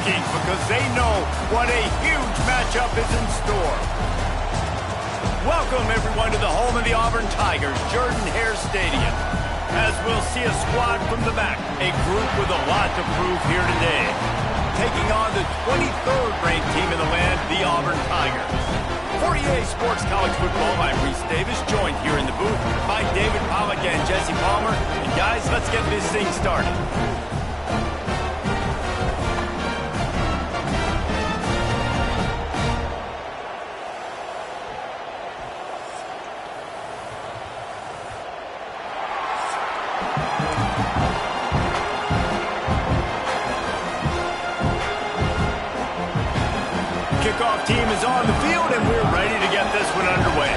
looking because they know what a huge matchup is in store. Welcome, everyone, to the home of the Auburn Tigers, Jordan-Hare Stadium. As we'll see a squad from the back, a group with a lot to prove here today. Taking on the 23rd ranked team in the land, the Auburn Tigers. For EA Sports College Football, I'm Reese Davis, joined here in the booth by David Pollack and Jesse Palmer. And guys, let's get this thing started. Kickoff team is on the field, and we're ready to get this one underway.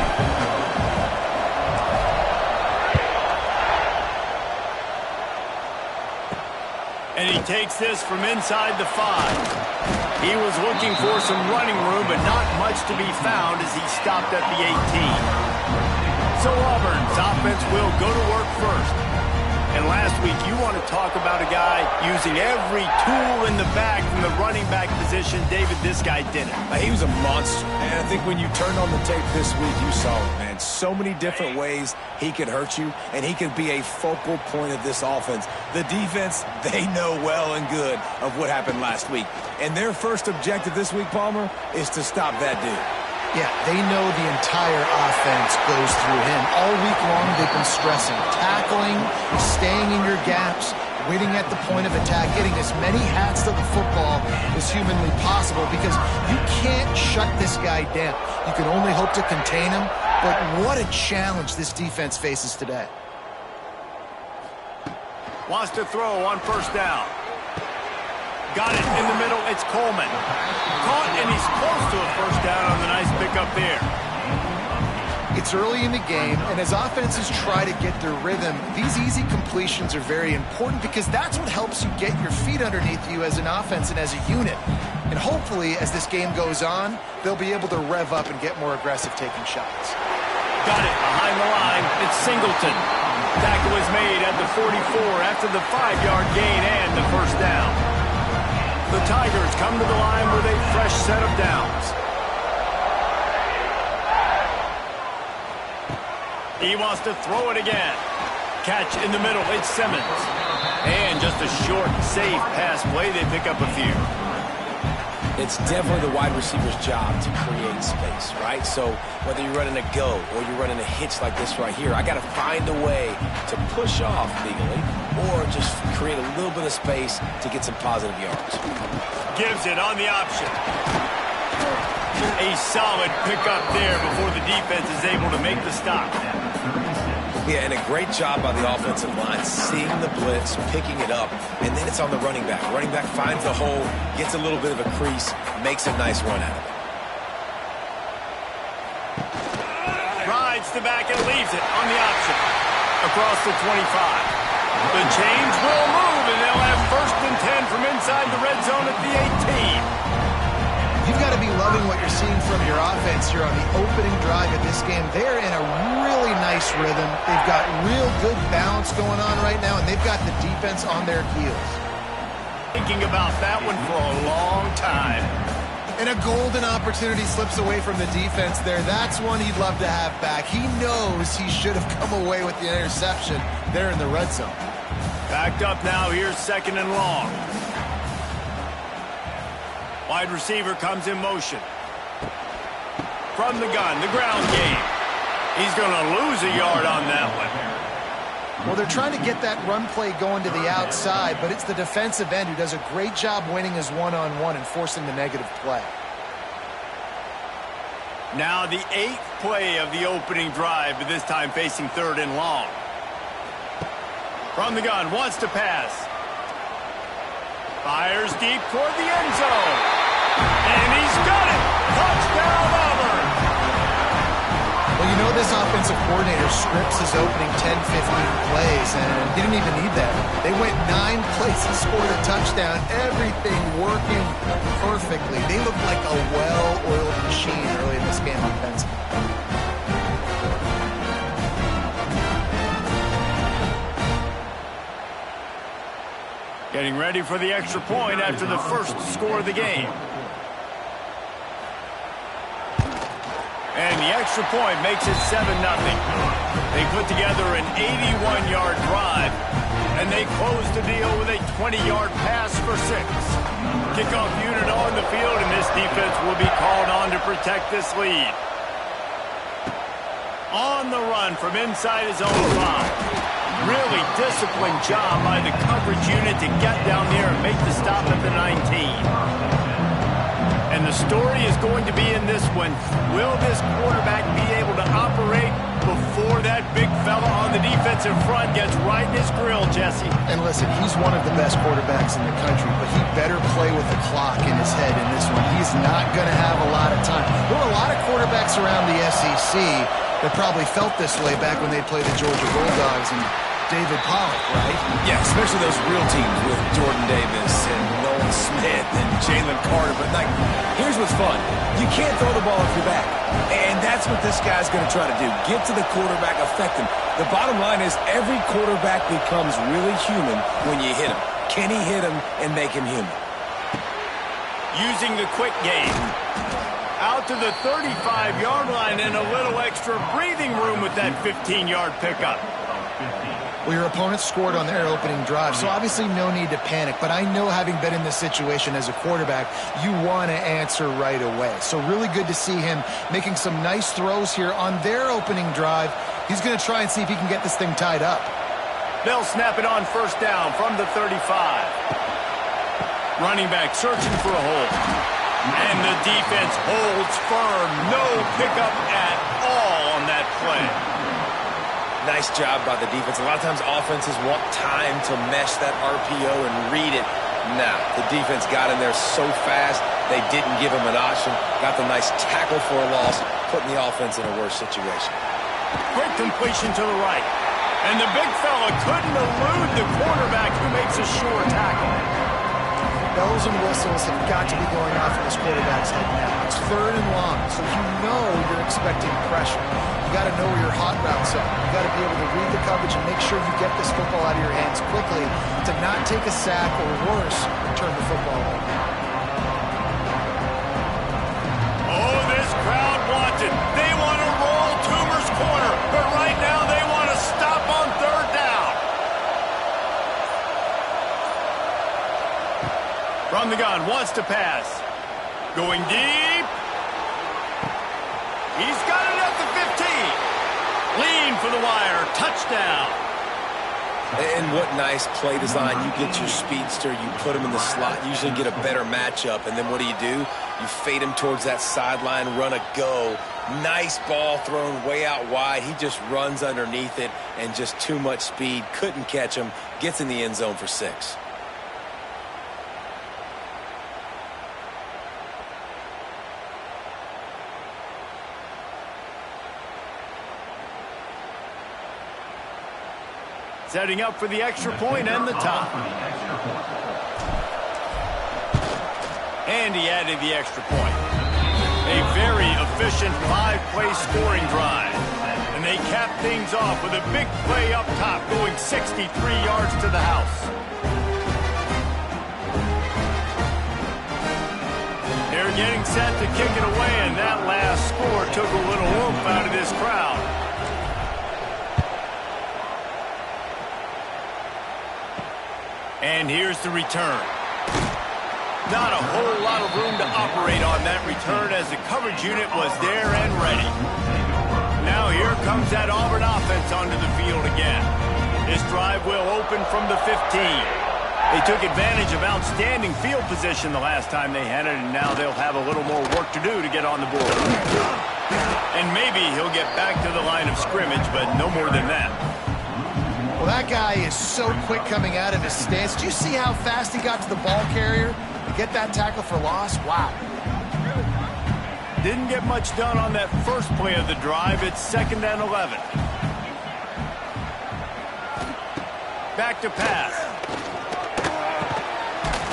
And he takes this from inside the 5. He was looking for some running room, but not much to be found as he stopped at the 18. So Auburn's offense will go to work first. And last week, you want to talk about a guy using every tool in the bag from the running back position. David, this guy did it. He was a monster. And I think when you turned on the tape this week, you saw it, man. So many different ways he could hurt you, and he could be a focal point of this offense. The defense, they know well and good of what happened last week. And their first objective this week, Palmer, is to stop that dude. Yeah, they know the entire offense goes through him. All week long, they've been stressing tackling, staying in your gaps, waiting at the point of attack, getting as many hats to the football as humanly possible because you can't shut this guy down. You can only hope to contain him, but what a challenge this defense faces today. Wants to throw on first down. Got it in the middle. It's Coleman. Caught, and he's close to a first down on the nice pickup there. It's early in the game, and as offenses try to get their rhythm, these easy completions are very important because that's what helps you get your feet underneath you as an offense and as a unit. And hopefully, as this game goes on, they'll be able to rev up and get more aggressive taking shots. Got it behind the line. It's Singleton. Tackle is made at the 44 after the 5-yard gain and the first down. The Tigers come to the line with a fresh set of downs. He wants to throw it again. Catch in the middle. It's Simmons. And just a short, safe pass play. They pick up a few. It's definitely the wide receiver's job to create space, right? So whether you're running a go or you're running a hitch like this right here, I got to find a way to push off legally or just create a little bit of space to get some positive yards. Gives it on the option. A solid pickup there before the defense is able to make the stop. Yeah, and a great job by the offensive line, seeing the blitz, picking it up, and then it's on the running back. Running back finds the hole, gets a little bit of a crease, makes a nice run out of it. Rides the back and leaves it on the option. Across the 25. The chains will move, and they'll have 1st and 10 from inside the red zone at the 18. You've got to be loving what you're seeing from your offense here on the opening drive of this game. They're in a really nice rhythm. They've got real good balance going on right now, and they've got the defense on their heels. Thinking about that one for a long time. And a golden opportunity slips away from the defense there. That's one he'd love to have back. He knows he should have come away with the interception there in the red zone. Backed up now. Here's 2nd and long. Wide receiver comes in motion. From the gun, the ground game. He's going to lose a yard on that one. Well, they're trying to get that run play going to the outside, but it's the defensive end who does a great job winning his one-on-one and forcing the negative play. Now the 8th play of the opening drive, but this time facing 3rd and long. From the gun, wants to pass. Fires deep toward the end zone. And he's got it! Touchdown, Auburn! Well, you know this offensive coordinator scripts his opening 10, 15 plays, and he didn't even need that. They went 9 plays and scored a touchdown. Everything working perfectly. They look like a well-oiled machine early in this game offensively. Getting ready for the extra point after the first score of the game. And the extra point makes it 7-0. They put together an 81-yard drive, and they close the deal with a 20-yard pass for 6. Kickoff unit on the field, and this defense will be called on to protect this lead. On the run from inside his own 5. Really disciplined job by the coverage unit to get down there and make the stop at the 19. And the story is going to be in this one. Will this quarterback be able to operate before that big fella on the defensive front gets right in his grill, Jesse? And listen, he's one of the best quarterbacks in the country, but he better play with the clock in his head in this one. He's not going to have a lot of time. There were a lot of quarterbacks around the SEC that probably felt this way back when they played the Georgia Bulldogs and David Pollock, right? Yeah, especially those real teams with Jordan Davis and Nolan Smith and Jalen Carter. But, like, here's what's fun. You can't throw the ball off your back. And that's what this guy's going to try to do. Get to the quarterback, affect him. The bottom line is every quarterback becomes really human when you hit him. Can he hit him and make him human? Using the quick game. Out to the 35-yard line and a little extra breathing room with that 15-yard pickup. Well, your opponent scored on their opening drive, so obviously no need to panic. But I know, having been in this situation as a quarterback, you want to answer right away. So really good to see him making some nice throws here on their opening drive. He's going to try and see if he can get this thing tied up. They'll snap it on first down from the 35. Running back searching for a hole. And the defense holds firm. No pickup at all on that play. Nice job by the defense. A lot of times offenses want time to mesh that RPO and read it. Nah, the defense got in there so fast, they didn't give him an option. Got the nice tackle for a loss, putting the offense in a worse situation. Quick completion to the right. And the big fella couldn't elude the quarterback who makes a sure tackle. Bells and whistles have got to be going off in this quarterback's head now. It's 3rd and long, so you know you're expecting pressure. You got to know where your hot routes are. You got to be able to read the coverage and make sure you get this football out of your hands quickly to not take a sack or worse, turn the football over. Oh, this crowd wants it. They want to roll Toomer's corner, but right now they want to stop on 3rd down. From the gun, wants to pass. Going deep. He's got it at the 15. Lean for the wire. Touchdown. And what nice play design. You get your speedster, you put him in the slot, usually get a better matchup. And then what do? You fade him towards that sideline, run a go. Nice ball thrown way out wide. He just runs underneath it and just too much speed. Couldn't catch him. Gets in the end zone for 6. Setting up for the extra point and the top. And he added the extra point. A very efficient 5-play scoring drive. And they cap things off with a big play up top, going 63 yards to the house. They're getting set to kick it away, and that last score took a little oomph out of this crowd. And here's the return. Not a whole lot of room to operate on that return as the coverage unit was there and ready. Now here comes that Auburn offense onto the field again. This drive will open from the 15. They took advantage of outstanding field position the last time they had it, and now they'll have a little more work to do to get on the board. And maybe he'll get back to the line of scrimmage, but no more than that. Well, that guy is so quick coming out of his stance. Do you see how fast he got to the ball carrier to get that tackle for loss? Wow. Didn't get much done on that first play of the drive. It's 2nd and 11. Back to pass.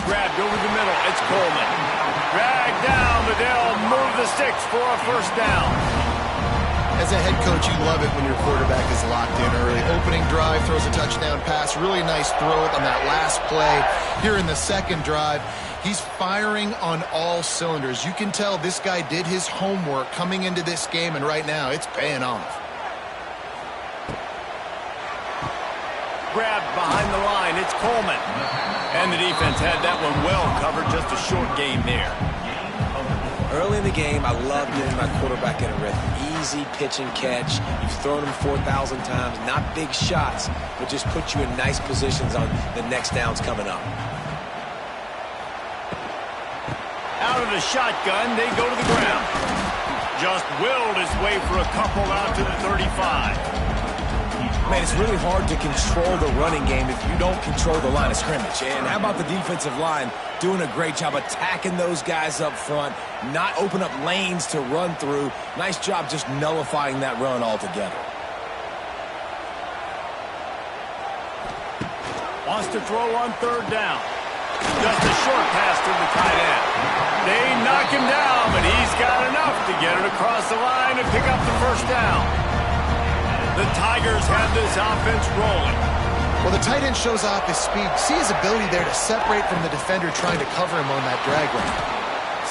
Grabbed over the middle. It's Coleman. Dragged down, but they'll move the sticks for a first down. As a head coach, you love it when your quarterback is locked in early. Opening drive, throws a touchdown pass. Really nice throw on that last play. Here in the second drive, he's firing on all cylinders. You can tell this guy did his homework coming into this game, and right now it's paying off. Grabbed behind the line, it's Coleman. And the defense had that one well covered, just a short gain there. Early in the game, I love getting my quarterback in a rhythm. Easy pitch and catch. You've thrown him 4,000 times. Not big shots, but just put you in nice positions on the next downs coming up. Out of the shotgun, they go to the ground. Just willed his way for a couple out to the 35. Man, it's really hard to control the running game if you don't control the line of scrimmage. And how about the defensive line doing a great job attacking those guys up front, not open up lanes to run through. Nice job just nullifying that run altogether. Wants to throw on third down. Just a short pass to the tight end. They knock him down, but he's got enough to get it across the line and pick up the first down. The Tigers have this offense rolling. Well, the tight end shows off his speed. See his ability there to separate from the defender trying to cover him on that drag run.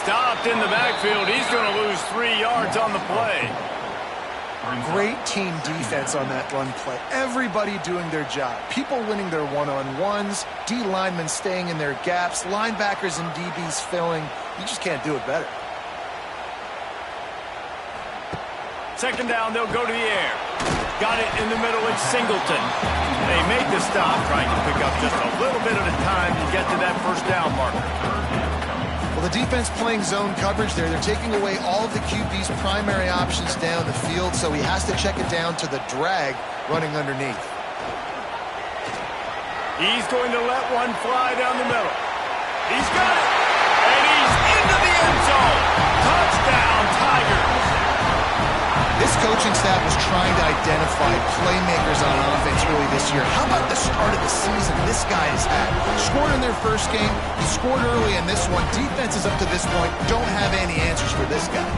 Stopped in the backfield. He's going to lose 3 yards on the play. Great team defense on that run play. Everybody doing their job. People winning their one-on-ones, D linemen staying in their gaps, linebackers and DBs filling. You just can't do it better. Second down, they'll go to the air. Got it in the middle, it's Singleton. They make the stop, trying to pick up just a little bit at a time to get to that first down marker. Well, the defense playing zone coverage there. They're taking away all of the QB's primary options down the field, so he has to check it down to the drag running underneath. He's going to let one fly down the middle. He's got it! And he's into the end zone! Touchdown, Tigers! This coaching staff was trying to identify playmakers on offense early this year. How about the start of the season this guy has had? Scored in their first game, he scored early in this one. Defenses up to this point don't have any answers for this guy.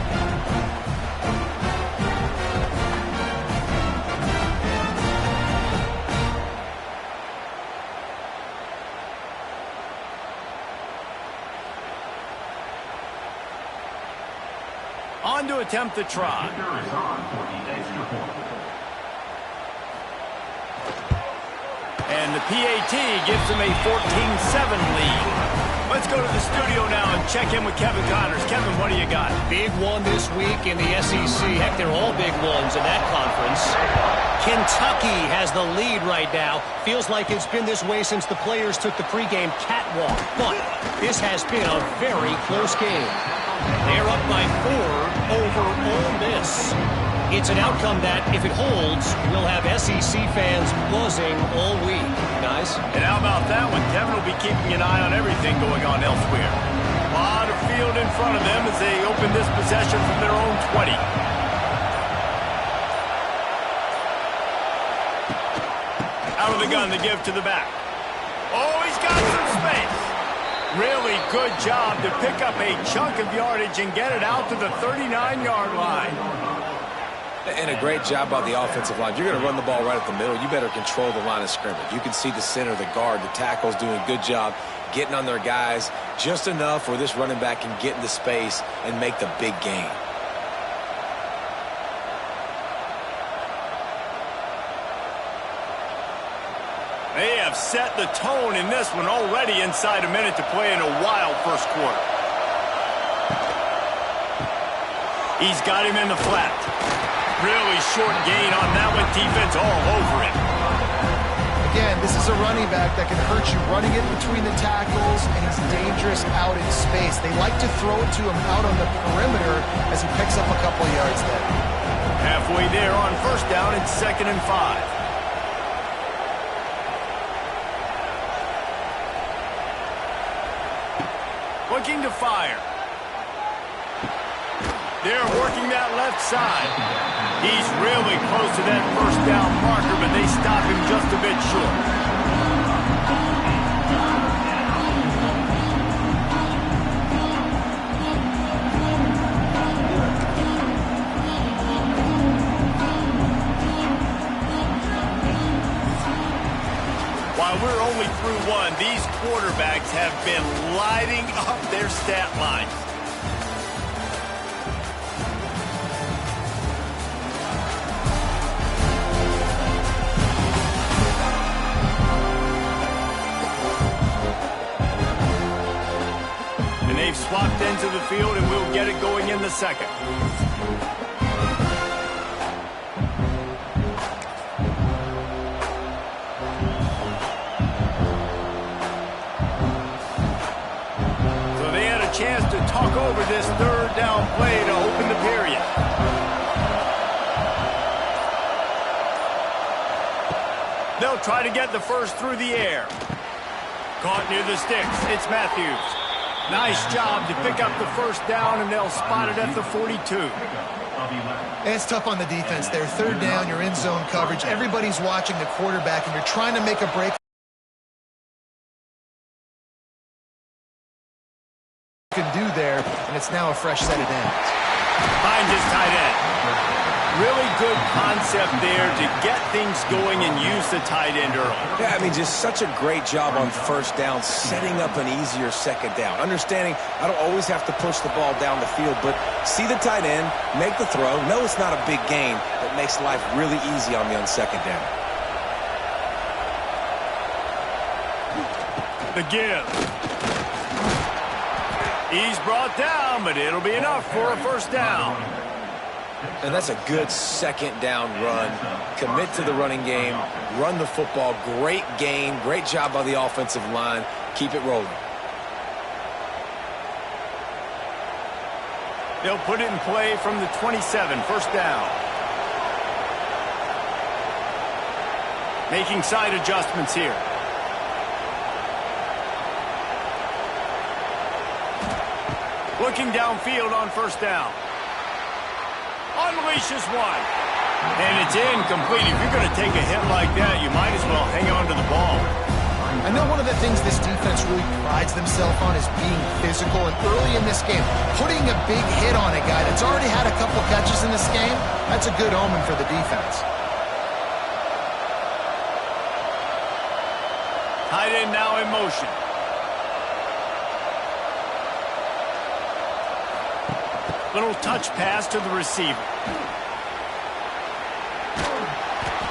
On to attempt the try. And the PAT gives them a 14-7 lead. Let's go to the studio now and check in with Kevin Connors. Kevin, what do you got? Big one this week in the SEC. Heck, they're all big ones in that conference. Kentucky has the lead right now. Feels like it's been this way since the players took the pregame catwalk. But this has been a very close game. They're up by 4 over Ole Miss. It's an outcome that, if it holds, will have SEC fans buzzing all week. Guys? And how about that one? Kevin will be keeping an eye on everything going on elsewhere. A lot of field in front of them as they open this possession from their own 20. Out of the gun, the give to the back. Oh, he's got some space. Really good job to pick up a chunk of yardage and get it out to the 39-yard line. And a great job by the offensive line. If you're going to run the ball right at the middle, you better control the line of scrimmage. You can see the center, the guard, the tackles doing a good job getting on their guys just enough where this running back can get into space and make the big gain. They have set the tone in this one already inside a minute to play in a wild first quarter. He's got him in the flat. Really short gain on that one. Defense all over it. Again, this is a running back that can hurt you running it between the tackles, and he's dangerous out in space. They like to throw it to him out on the perimeter as he picks up a couple of yards there. Halfway there on first down, it's 2nd and 5. Looking to fire. They're working that left side. He's really close to that first down marker, but they stop him just a bit short. only through one. These quarterbacks have been lighting up their stat lines. And they've swapped ends of the field, and we'll get it going in the second. Chance to talk over this third down play to open the period. They'll try to get the first through the air. Caught near the sticks. It's Matthews. Nice job to pick up the first down, and they'll spot it at the 42. And it's tough on the defense there. Third down, you're in zone coverage. Everybody's watching the quarterback, and you're trying to make a break. Can do there, and it's now a fresh set of downs. Finds his tight end. Really good concept there to get things going and use the tight end early. Yeah, I mean, just such a great job on first down, setting up an easier second down. Understanding I don't always have to push the ball down the field, but see the tight end, make the throw. No, it's not a big gain, but makes life really easy on me on second down. The give. He's brought down, but it'll be enough for a first down. And that's a good second down run. Commit to the running game, run the football. Great gain, great job by the offensive line. Keep it rolling. They'll put it in play from the 27, first down. Making side adjustments here. Looking downfield on first down. Unleashes one. And it's incomplete. If you're going to take a hit like that, you might as well hang on to the ball. I know one of the things this defense really prides themselves on is being physical. And early in this game, putting a big hit on a guy that's already had a couple catches in this game, that's a good omen for the defense. Tight end now in motion. Little touch pass to the receiver.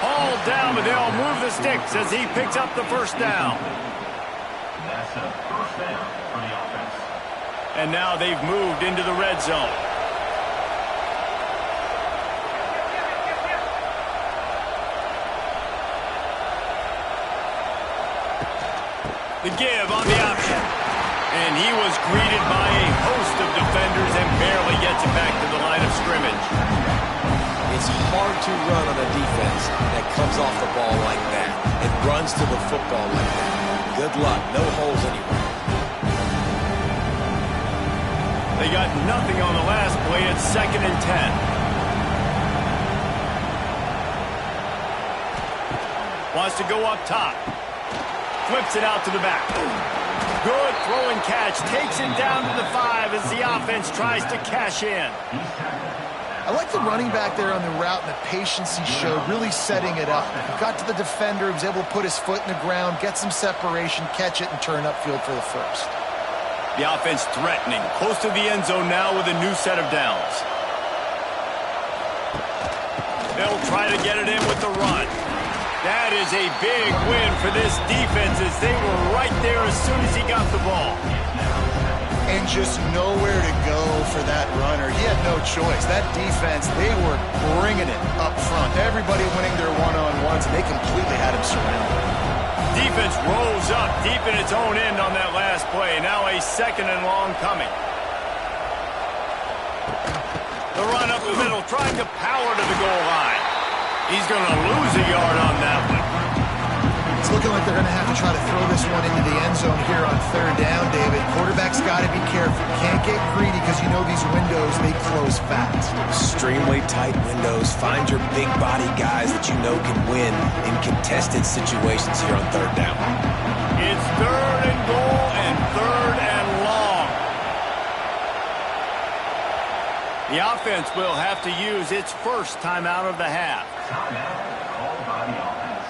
Hauled down, but they'll move the sticks as he picks up the first down. That's a first down for the offense. And now they've moved into the red zone. The give on the option. And he was greeted by a host of defenders and barely gets it back to the line of scrimmage. It's hard to run on a defense that comes off the ball like that and runs to the football like that. Good luck. No holes anywhere. They got nothing on the last play. It's 2nd and 10. Wants to go up top. Flips it out to the back. Good throwing catch. Takes it down to the 5 as the offense tries to cash in. I like the running back there on the route and the patience he showed, really setting it up. Got to the defender, was able to put his foot in the ground, get some separation, catch it, and turn upfield for the first. The offense threatening. Close to the end zone now with a new set of downs. They'll try to get it in with the run. That is a big win for this defense as they were right there as soon as he got the ball. And just nowhere to go for that runner. He had no choice. That defense, they were bringing it up front. Everybody winning their one-on-ones, and they completely had him surrounded. Defense rolls up deep in its own end on that last play. Now a 2nd and long coming. The run up the middle, trying to power to the goal line. He's going to lose a yard on that one. It's looking like they're going to have to try to throw this one into the end zone here on 3rd down, David. Quarterback's got to be careful. Can't get greedy because you know these windows, they close fast. Extremely tight windows. Find your big body guys that you know can win in contested situations here on 3rd down. It's 3rd and goal and 3rd and long. The offense will have to use its first timeout of the half. Timeout called by the offense.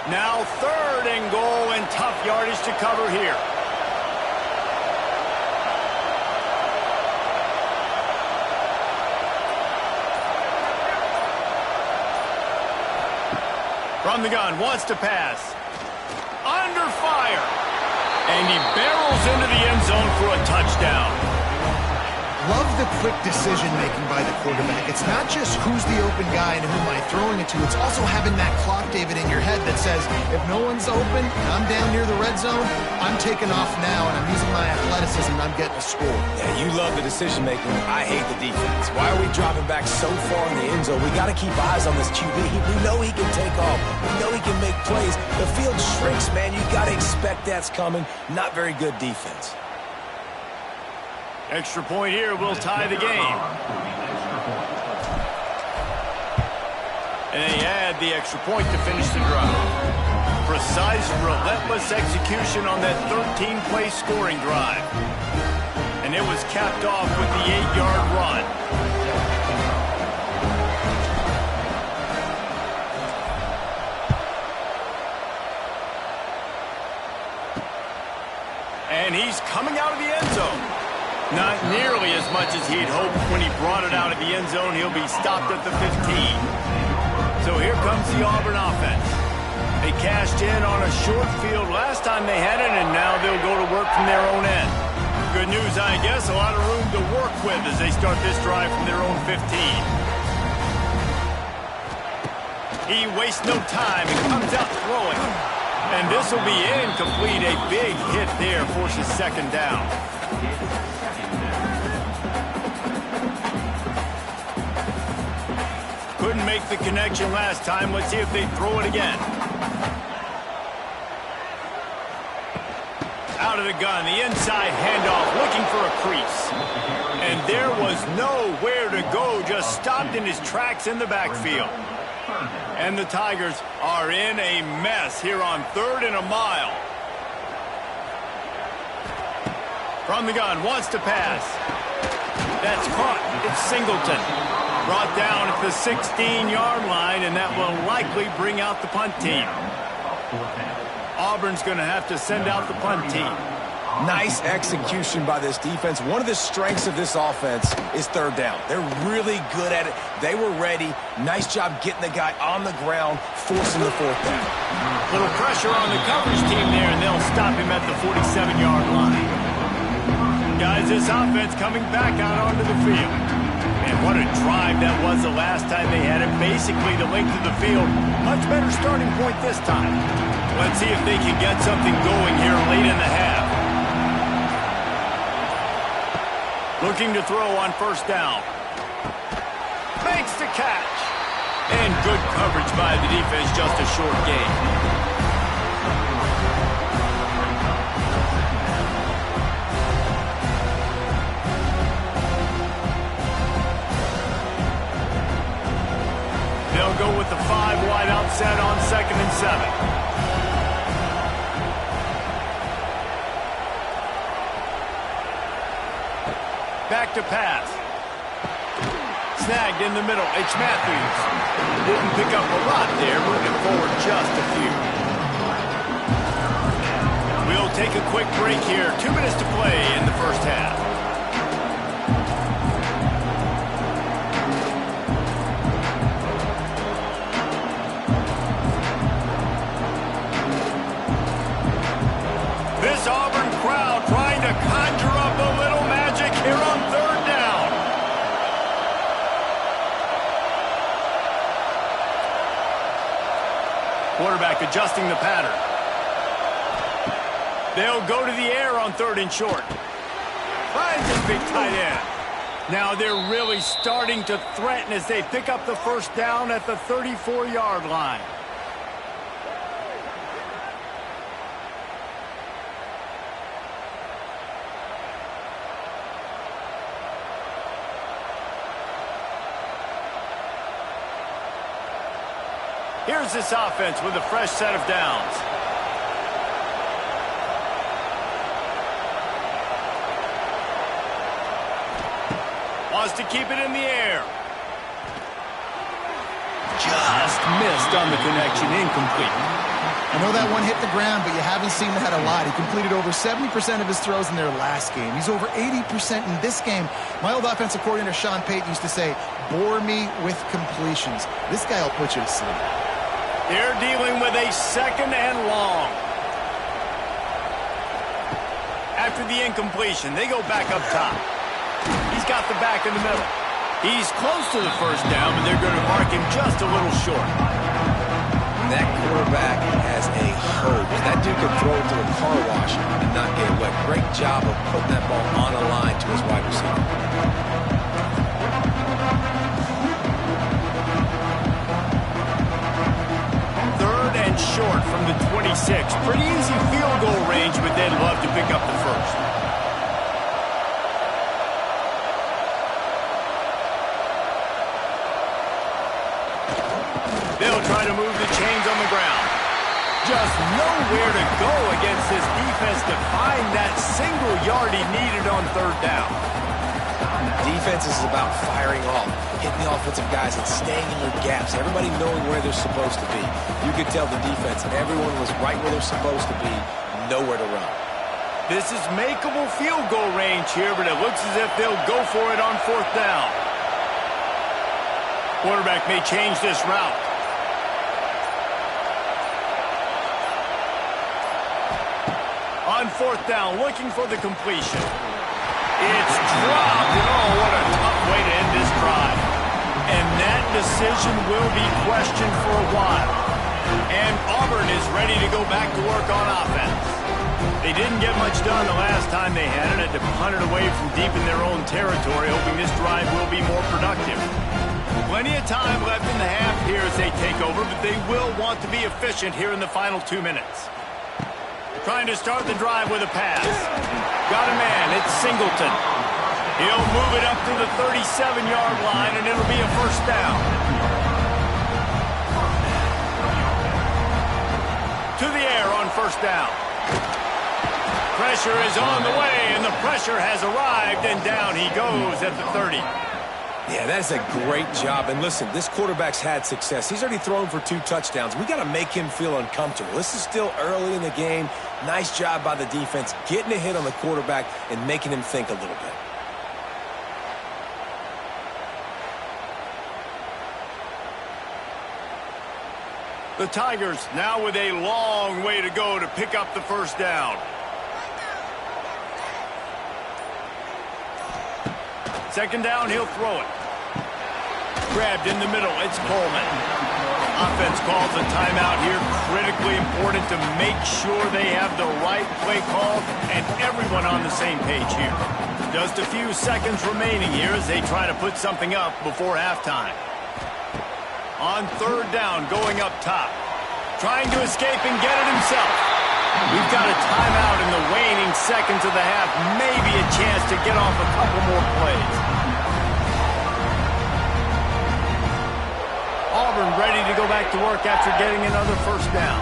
Now 3rd and goal, and tough yardage to cover here. From the gun, wants to pass. Under fire. And he barrels into the end zone for a touchdown. Love the quick decision-making by the quarterback. It's not just who's the open guy and who am I throwing it to. It's also having that clock, David, in your head that says, if no one's open and I'm down near the red zone, I'm taking off now and I'm using my athleticism and I'm getting a score. Yeah, you love the decision-making. I hate the defense. Why are we dropping back so far in the end zone? We got to keep eyes on this QB. We know he can take off. We know he can make plays. The field shrinks, man. You got to expect that's coming. Not very good defense. Extra point here will tie the game. And they add the extra point to finish the drive. Precise, relentless execution on that 13-play scoring drive. And it was capped off with the 8-yard run. And he's coming out of the end zone. Not nearly as much as he'd hoped when he brought it out of the end zone. He'll be stopped at the 15. So here comes the Auburn offense. They cashed in on a short field last time they had it, and now they'll go to work from their own end. Good news, I guess, a lot of room to work with as they start this drive from their own 15. He wastes no time and comes out throwing. And this will be incomplete. A big hit there forces 2nd down. Couldn't make the connection last time. Let's see if they throw it again. Out of the gun, the inside handoff, looking for a crease. And there was nowhere to go, just stopped in his tracks in the backfield. And the Tigers are in a mess here on 3rd and a mile. From the gun, wants to pass. That's caught. It's Singleton. Brought down at the 16-yard line, and that will likely bring out the punt team. Auburn's going to have to send out the punt team. Nice execution by this defense. One of the strengths of this offense is 3rd down. They're really good at it. They were ready. Nice job getting the guy on the ground, forcing the 4th down. Little pressure on the coverage team there, and they'll stop him at the 47-yard line. Guys, this offense coming back out onto the field. And what a drive that was the last time they had it. Basically the length of the field. Much better starting point this time. Let's see if they can get something going here late in the half. Looking to throw on 1st down. Makes the catch. And good coverage by the defense, just a short gain. They'll go with the 5 wide out set on 2nd and 7. Back to pass. Snagged in the middle. It's Matthews. Didn't pick up a lot there, moving forward just a few. We'll take a quick break here. 2 minutes to play in the 1st half. This Auburn crowd trying to conjure up a little magic here on 3rd down. Quarterback adjusting the pattern. They'll go to the air on 3rd and short. Finds his big tight end. Now they're really starting to threaten as they pick up the 1st down at the 34-yard line. Here's this offense with a fresh set of downs. Wants to keep it in the air. Just missed on the connection, incomplete. I know that one hit the ground, but you haven't seen that a lot. He completed over 70% of his throws in their last game. He's over 80% in this game. My old offensive coordinator, Sean Payton, used to say, bore me with completions. This guy will put you to sleep. They're dealing with a 2nd and long. After the incompletion, they go back up top. He's got the back in the middle. He's close to the first down, but they're going to mark him just a little short. That quarterback has a hose. That dude could throw it to a car wash and not get wet. Great job of putting that ball on a line to his wide receiver. 3rd and short from the 26. Pretty easy field goal range, but they'd love to pick up the first. They'll try to move the chains on the ground. Just nowhere to go against this defense to find that single yard he needed on 3rd down. Defense is about firing off, hitting the offensive guys and staying in their gaps. Everybody knowing where they're supposed to be. You could tell the defense, everyone was right where they're supposed to be, nowhere to run. This is makeable field goal range here, but it looks as if they'll go for it on 4th down. Quarterback may change this route. On 4th down, looking for the completion. It's dropped, and oh, what a tough way to end this drive. And that decision will be questioned for a while. And Auburn is ready to go back to work on offense. They didn't get much done the last time they had it. Had to punt it away from deep in their own territory, hoping this drive will be more productive. Plenty of time left in the half here as they take over, but they will want to be efficient here in the final 2 minutes. Trying to start the drive with a pass. Got a man, it's Singleton. He'll move it up to the 37-yard line, and it'll be a 1st down. To the air on 1st down. Pressure is on the way, and the pressure has arrived, and down he goes at the 30. Yeah, that is a great job. And listen, this quarterback's had success. He's already thrown for 2 touchdowns. We got to make him feel uncomfortable. This is still early in the game. Nice job by the defense, getting a hit on the quarterback and making him think a little bit. The Tigers now with a long way to go to pick up the 1st down. 2nd down, he'll throw it. Grabbed in the middle, it's Coleman. Offense calls a timeout here. Critically important to make sure they have the right play call and everyone on the same page here. Just a few seconds remaining here as they try to put something up before halftime. On 3rd down, going up top. Trying to escape and get it himself. We've got a timeout in the waning seconds of the half. Maybe a chance to get off a couple more plays. Auburn ready to go back to work after getting another 1st down.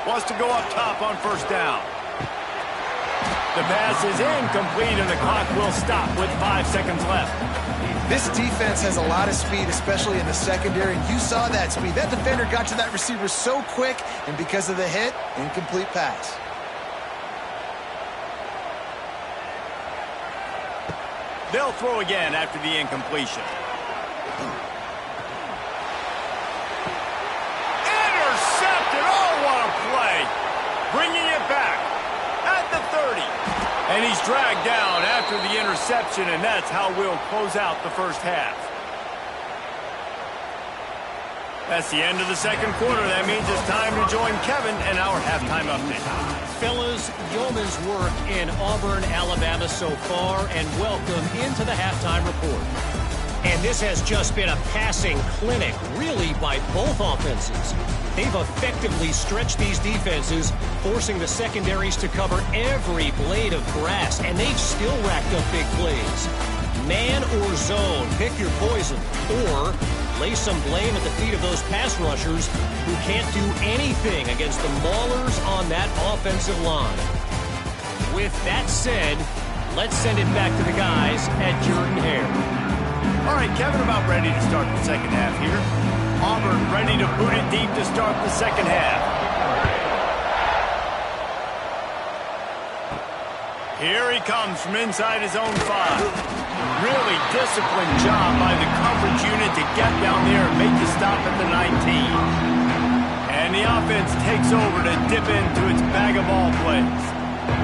Wants to go up top on 1st down. The pass is incomplete, and the clock will stop with 5 seconds left. This defense has a lot of speed, especially in the secondary, and you saw that speed. That defender got to that receiver so quick, and because of the hit, incomplete pass. They'll throw again after the incompletion. Intercepted! Oh, what a play! Bringing it back at the 30. And he's dragged down after the interception, and that's how we'll close out the 1st half. That's the end of the 2nd quarter. That means it's time to join Kevin in our halftime update. Fellas, yeoman's work in Auburn, Alabama so far, and welcome into the halftime report. And this has just been a passing clinic, really, by both offenses. They've effectively stretched these defenses, forcing the secondaries to cover every blade of grass, and they've still racked up big plays. Man or zone, pick your poison, or lay some blame at the feet of those pass rushers who can't do anything against the maulers on that offensive line. With that said, let's send it back to the guys at Jordan Hare. All right, Kevin, about ready to start the second half here. Auburn ready to boot it deep to start the second half. Here he comes from inside his own 5. Really disciplined job by the coverage unit to get down there and make the stop at the 19. And the offense takes over to dip into its bag of all plays.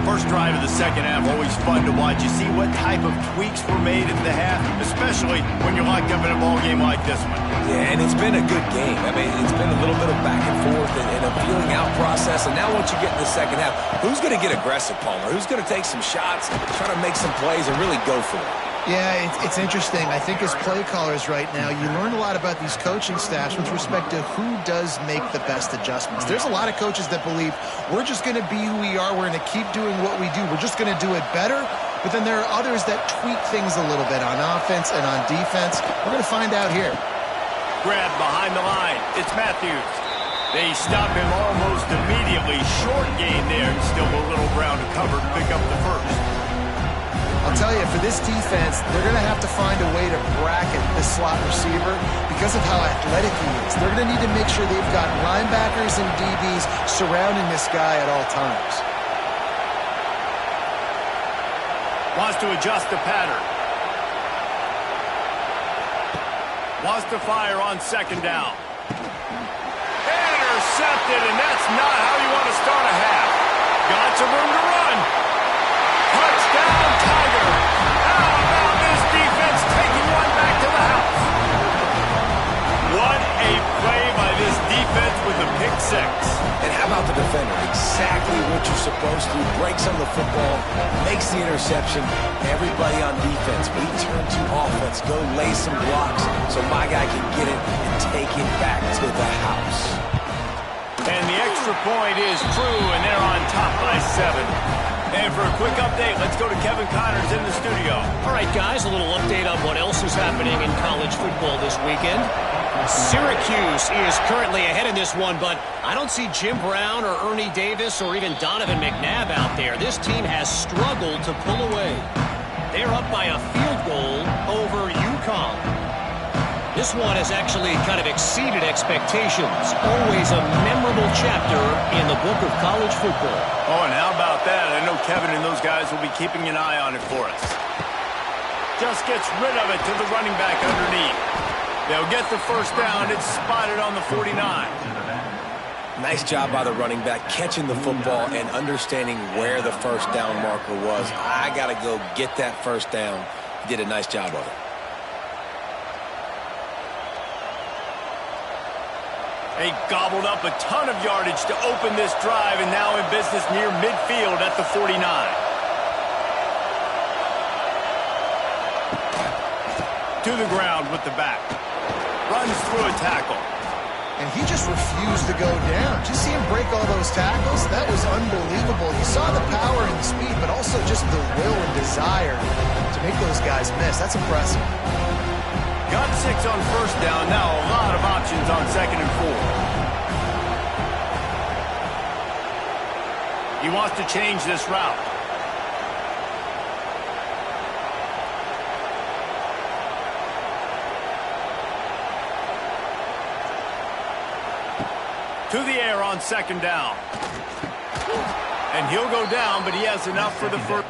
First drive of the second half, always fun to watch. You see what type of tweaks were made at the half, especially when you're locked up in a ball game like this one. Yeah, and it's been a good game. I mean, it's been a little bit of back and forth and a feeling out process. And now once you get in the second half, who's going to get aggressive, Palmer? Who's going to take some shots, try to make some plays, and really go for it? Yeah, it's interesting. I think as play callers right now, you learn a lot about these coaching staffs with respect to who does make the best adjustments. There's a lot of coaches that believe we're just going to be who we are. We're going to keep doing what we do. We're just going to do it better. But then there are others that tweak things a little bit on offense and on defense. We're going to find out here. Grab behind the line. It's Matthews. They stop him almost immediately. Short gain there. Still a little ground to cover to pick up the first. I'll tell you, for this defense, they're going to have to find a way to bracket this slot receiver because of how athletic he is. They're going to need to make sure they've got linebackers and DBs surrounding this guy at all times. Wants to adjust the pattern. Wants to fire on second down. Intercepted, and that's not how you want to start a half. Got some room to run. Touchdown, Tiger. How about this defense taking one back to the house? What a play by this defense with a pick 6. And how about the defender? Exactly what you're supposed to. Breaks on the football, makes the interception. Everybody on defense, but he turned to offense. Go lay some blocks so my guy can get it and take it back to the house. And the extra point is true, and they're on top by 7. And for a quick update, let's go to Kevin Connors in the studio. All right, guys, a little update on what else is happening in college football this weekend. Syracuse is currently ahead in this one, but I don't see Jim Brown or Ernie Davis or even Donovan McNabb out there. This team has struggled to pull away. They're up by a field goal over UConn. This one has actually kind of exceeded expectations. Always a memorable chapter in the book of college football. Oh, and how about that? I know Kevin and those guys will be keeping an eye on it for us. Just gets rid of it to the running back underneath. They'll get the first down. It's spotted on the 49. Nice job by the running back, catching the football and understanding where the first down marker was. I got to go get that first down. He did a nice job of it. They gobbled up a ton of yardage to open this drive, and now in business near midfield at the 49. To the ground with the back. Runs through a tackle. And he just refused to go down. Did you see him break all those tackles? That was unbelievable. You saw the power and the speed, but also just the will and desire to make those guys miss. That's impressive. Got 6 on first down. Now a lot of options on 2nd and 4. He wants to change this route. To the air on 2nd down. And he'll go down, but he has enough for the first.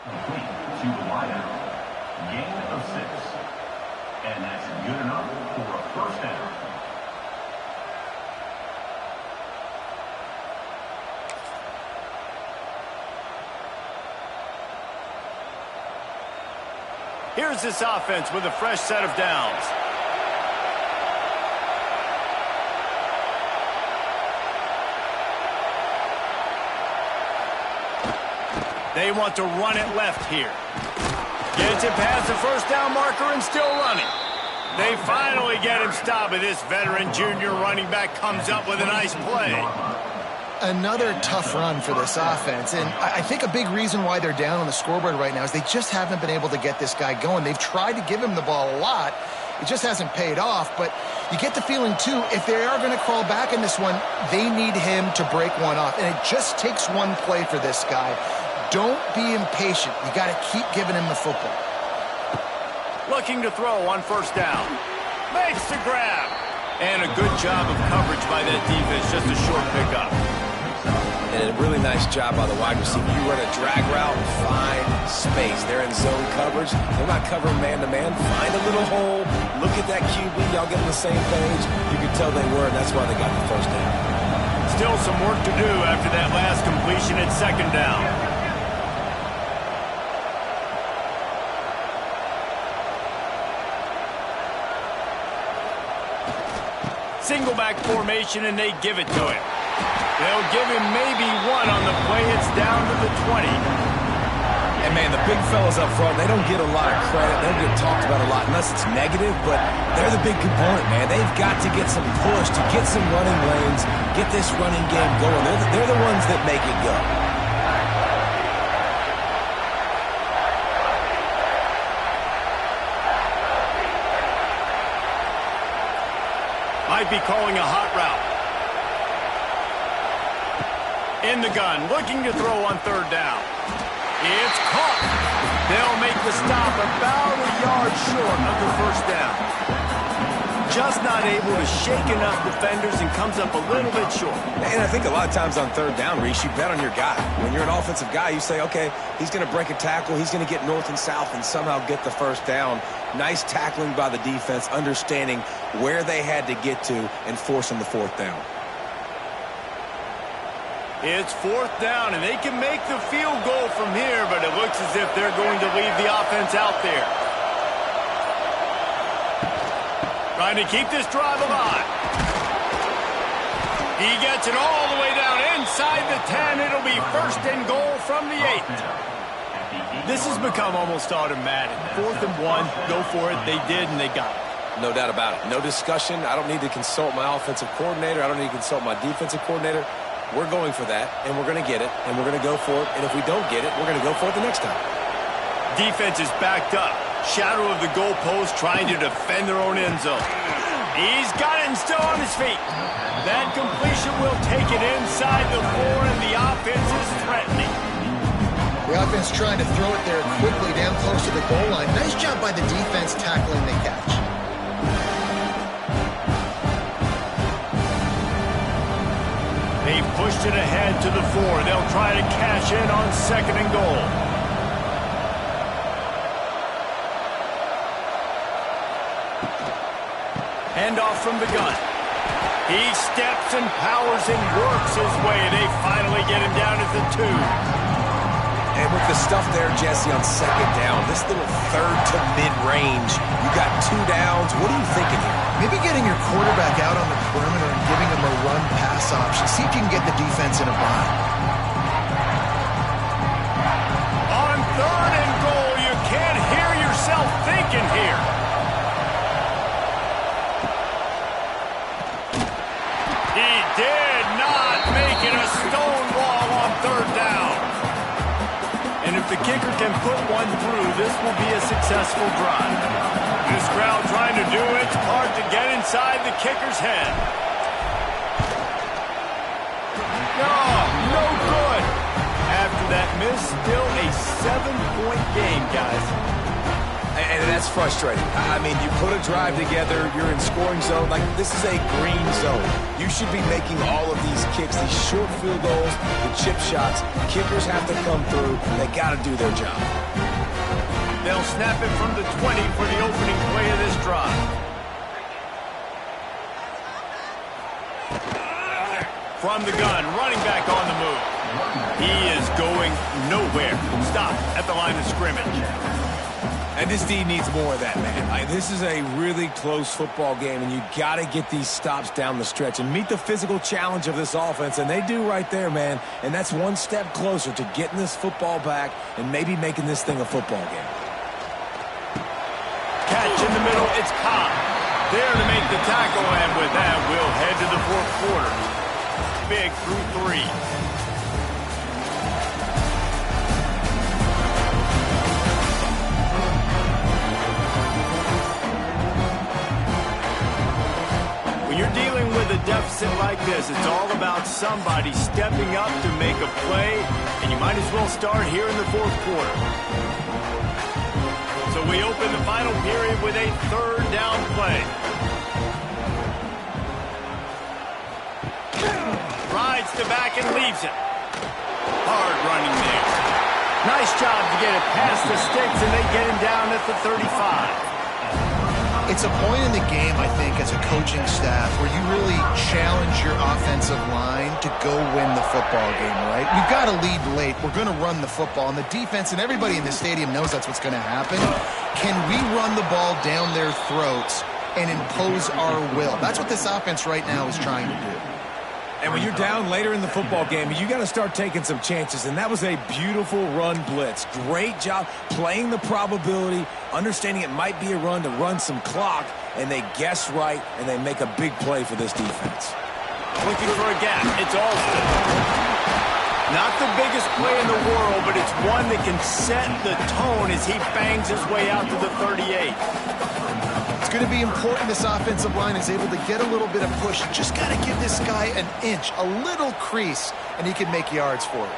Complete to the wideout. Gain of 6. And that's good enough for a first down. Here's this offense with a fresh set of downs. They want to run it left here. Gets it past the first down marker and still running. They finally get him stopped, but this veteran junior running back comes up with a nice play. Another tough run for this offense, and I think a big reason why they're down on the scoreboard right now is they just haven't been able to get this guy going. They've tried to give him the ball a lot. It just hasn't paid off, but you get the feeling, too, if they are going to crawl back in this one, they need him to break one off, and it just takes one play for this guy. Don't be impatient. You got to keep giving him the football. Looking to throw on first down. Makes the grab. And a good job of coverage by that defense, just a short pickup. And a really nice job by the wide receiver. You run a drag route and find space. They're in zone coverage. They're not covering man-to-man. Find a little hole. Look at that QB. Y'all get on the same page. You can tell they were, and that's why they got the first down. Still some work to do after that last completion at second down. Single back formation, and they give it to him. They'll give him maybe one on the play. It's down to the 20. And, man, the big fellas up front, they don't get a lot of credit. They don't get talked about a lot unless it's negative, but they're the big component, man. They've got to get some push, to get some running lanes, get this running game going. They're the ones that make it go. Might be calling a hot route. In the gun, looking to throw on third down. It's caught. They'll make the stop about a yard short of the first down. Just not able to shake enough defenders and comes up a little bit short. And I think a lot of times on third down, Reese, you bet on your guy. When you're an offensive guy, you say, okay, he's going to break a tackle, he's going to get north and south and somehow get the first down. Nice tackling by the defense, understanding where they had to get to and forcing the fourth down. It's fourth down, and they can make the field goal from here, but it looks as if they're going to leave the offense out there. Trying to keep this drive alive. He gets it all the way down inside the 10. It'll be first and goal from the 8. This has become almost automatic. 4th and 1, go for it. They did, and they got it. No doubt about it. No discussion. I don't need to consult my offensive coordinator. I don't need to consult my defensive coordinator. We're going for that, and we're going to get it, and we're going to go for it. And if we don't get it, we're going to go for it the next time. Defense is backed up. Shadow of the goalpost trying to defend their own end zone. He's got it and still on his feet. That completion will take it inside the 4, and the offense is threatening. The offense trying to throw it there quickly down close to the goal line. Nice job by the defense tackling the catch. They pushed it ahead to the 4. They'll try to cash in on second and goal. Handoff from the gun. He steps and powers and works his way. They finally get him down at the 2. And with the stuff there, Jesse, on second down, this little third to mid-range, you got 2 downs. What are you thinking here? Maybe getting your quarterback out on the perimeter and giving him a run-pass option. See if you can get the defense in a bind. On third and goal, you can't hear yourself thinking here. He did not make it a stone wall on third down. And if the kicker can put one through, this will be a successful drive. This crowd trying to do its part to get inside the kicker's head. No good. After that miss, still a 7-point game, guys. And that's frustrating. I mean, you put a drive together, you're in scoring zone. Like, this is a green zone. You should be making all of these kicks, these short field goals, the chip shots. Kickers have to come through. They got to do their job. They'll snap it from the 20 for the opening play of this drive. From the gun, running back on the move. He is going nowhere. Stop at the line of scrimmage. And this D needs more of that, man. This is a really close football game, and you got to get these stops down the stretch and meet the physical challenge of this offense, and they do right there, man. And that's one step closer to getting this football back and maybe making this thing a football game. Catch in the middle, it's caught. There to make the tackle, and with that, we'll head to the fourth quarter. Big through 3. When you're dealing with a deficit like this, it's all about somebody stepping up to make a play, and you might as well start here in the fourth quarter. So we open the final period with a third down play. Rides to back and leaves it. Hard running there. Nice job to get it past the sticks, and they get him down at the 35. It's a point in the game, I think, as a coaching staff where you really challenge your offensive line to go win the football game, right? We've got to lead late. We're going to run the football, and the defense and everybody in the stadium knows that's what's going to happen. Can we run the ball down their throats and impose our will? That's what this offense right now is trying to do. And when you're down later in the football game, you got to start taking some chances, and that was a beautiful run blitz. Great job playing the probability, understanding it might be a run to run some clock, and they guess right, and they make a big play for this defense. Looking for a gap. It's Alston. Not the biggest play in the world, but it's one that can set the tone as he bangs his way out to the 38. It's going to be important this offensive line is able to get a little bit of push. You just got to give this guy an inch, a little crease, and he can make yards for it.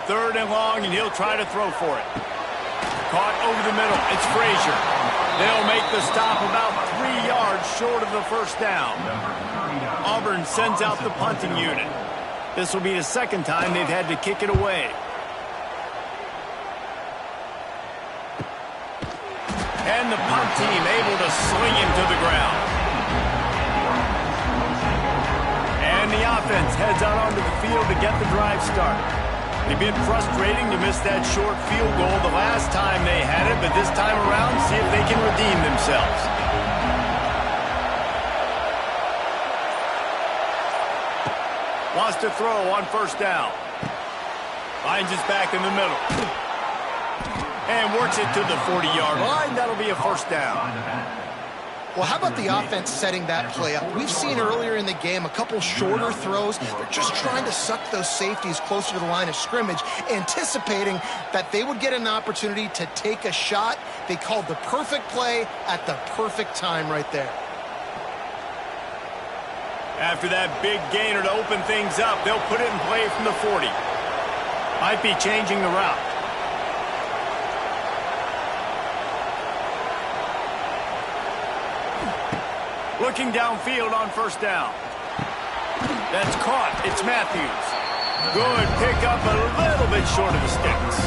Third and long, and he'll try to throw for it. Caught over the middle. It's Frazier. They'll make the stop about 3 yards short of the first down. Auburn sends out the punting unit. This will be the second time they've had to kick it away. And the punt team able to sling him to the ground. And the offense heads out onto the field to get the drive started. It'd been frustrating to miss that short field goal the last time they had it, but this time around, see if they can redeem themselves. Wants to throw on first down. Finds his back in the middle. And works it to the 40-yard line. That'll be a first down. Well, how about the offense setting that play up? We've seen earlier in the game a couple shorter throws. They're just trying to suck those safeties closer to the line of scrimmage, anticipating that they would get an opportunity to take a shot. They called the perfect play at the perfect time right there. After that big gainer to open things up, they'll put it in play from the 40. Might be changing the route. Looking downfield on first down. That's caught. It's Matthews. Good pickup, a little bit short of the sticks.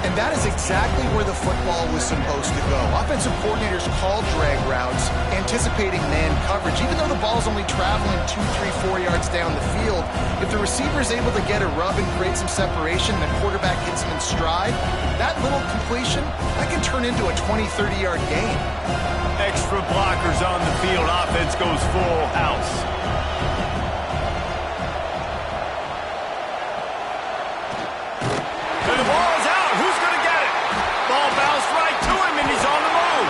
And that is exactly where the football was supposed to go. Offensive coordinators call drag routes, anticipating man coverage. Even though the ball's only traveling 2, 3, 4 yards down the field, if the receiver is able to get a rub and create some separation and the quarterback hits him in stride, that little completion, that can turn into a 20, 30-yard gain. Extra blockers on the field. Offense goes full house. And the ball is out. Who's going to get it? Ball bounced right to him, and he's on the move.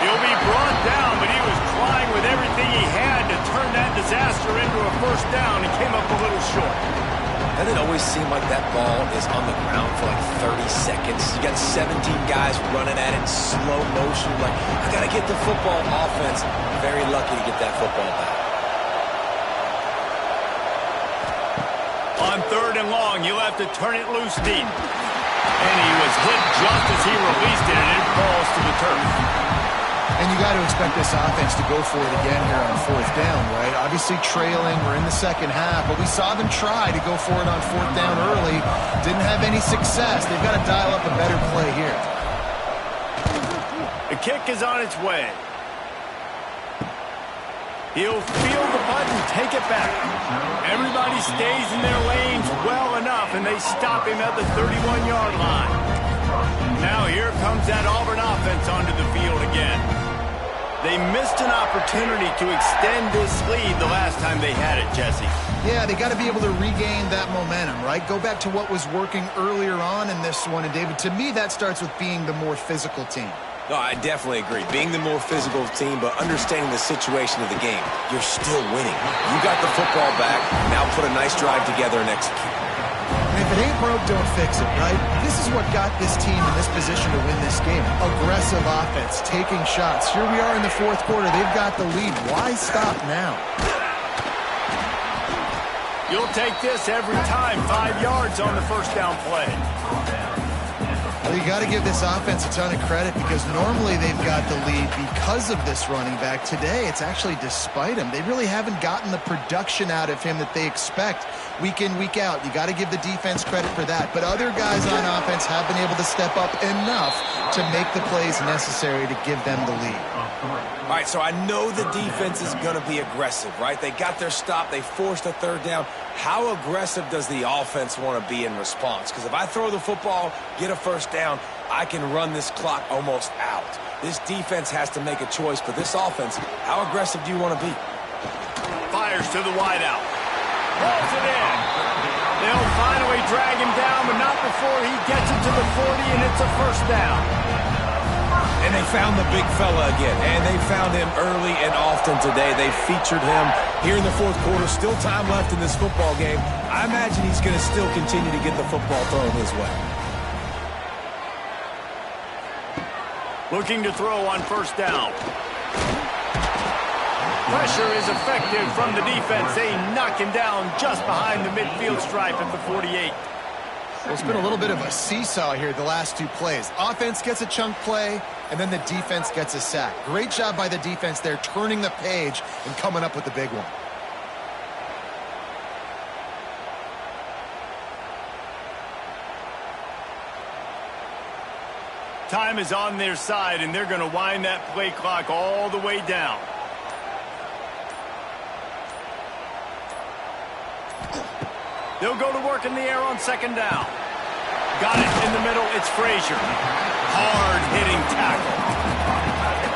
He'll be brought down, but he was trying with everything he had to turn that disaster into a first down and came up a little short. Doesn't it always seem like that ball is on the ground for like 30 seconds? You got 17 guys running at it in slow motion. Like, I got to get the football. Offense, very lucky to get that football back. On third and long, you'll have to turn it loose deep. And he was hit just as he released it, and it falls to the turf. And you got to expect this offense to go for it again here on fourth down, right? Obviously trailing, we're in the second half, but we saw them try to go for it on fourth down early. Didn't have any success. They've got to dial up a better play here. The kick is on its way. He'll feel the button, take it back. Everybody stays in their lanes well enough, and they stop him at the 31-yard line. Now here comes that Auburn offense onto the field again. They missed an opportunity to extend this lead the last time they had it, Jesse. Yeah, they got to be able to regain that momentum, right? Go back to what was working earlier on in this one. And, David, to me, that starts with being the more physical team. No, I definitely agree. Being the more physical team, but understanding the situation of the game. You're still winning. You got the football back. Now put a nice drive together and execute. And if it ain't broke, don't fix it, right? This is what got this team in this position to win this game. Aggressive offense, taking shots. Here we are in the fourth quarter. They've got the lead. Why stop now? You'll take this every time. 5 yards on the first down play. Well, you got to give this offense a ton of credit because normally they've got the lead because of this running back. Today, it's actually despite him. They really haven't gotten the production out of him that they expect week in, week out. You got to give the defense credit for that. But other guys on offense have been able to step up enough to make the plays necessary to give them the lead. All right, so I know the defense is going to be aggressive, right? They got their stop. They forced a third down. How aggressive does the offense want to be in response? Because if I throw the football, get a first down, I can run this clock almost out. This defense has to make a choice. For this offense, how aggressive do you want to be? Fires to the wideout. Rolls it in. They'll finally drag him down, but not before he gets it to the 40, and it's a first down. And they found the big fella again, and they found him early and often today. They featured him here in the fourth quarter. Still time left in this football game. I imagine he's going to still continue to get the football thrown his way. Looking to throw on first down. Pressure is effective from the defense. They knock him down just behind the midfield stripe at the 48. Well, it's been a little bit of a seesaw here the last two plays. Offense gets a chunk play, and then the defense gets a sack. Great job by the defense there, turning the page and coming up with the big one. Time is on their side, and they're going to wind that play clock all the way down. They'll go to work in the air on second down. Got it in the middle. It's Frazier. Hard-hitting tackle.